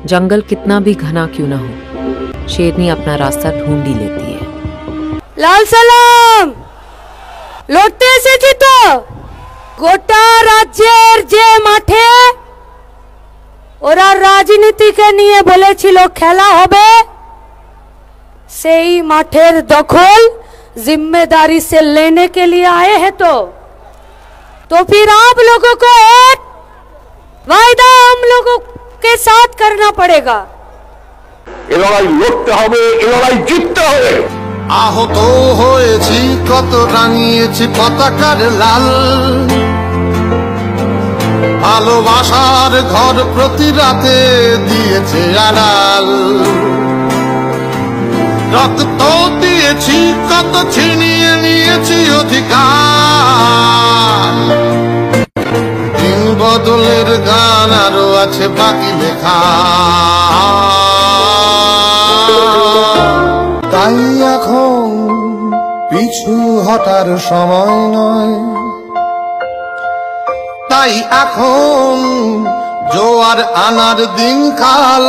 जंगल कितना भी घना क्यों ना हो, शेरनी अपना रास्ता ढूंढ ही लेती है। লাল সালাম লড়তে এসেছি তো। গোটা রাজ্যের যে মাঠে ওরা রাজনীতিকে নিয়ে বলেছিল খেলা হবে, সেই মাঠের দখল जिम्मेदारी से लेने के लिए आए हैं। तो फिर आप लोगों को एक वायदा हम लोगों के साथ करना पड़ेगा। এ লড়াই লড়তে হবে, এ লড়াই জিততে হবে। আহত হয়েছি কত, রাঙিয়েছি পতাকার লাল, ভালোবাসার ঘর প্রতি রাতে দিয়েছে আড়াল। রক্ত দিয়েছি কত, ছিনিয়ে নিয়েছি অধিকার। দিন বদলের গান আরো আছে বাকি লেখা। তাই এখন পিছু হটার সময় নয়, তাই এখন জোয়ার আনার দিন কাল।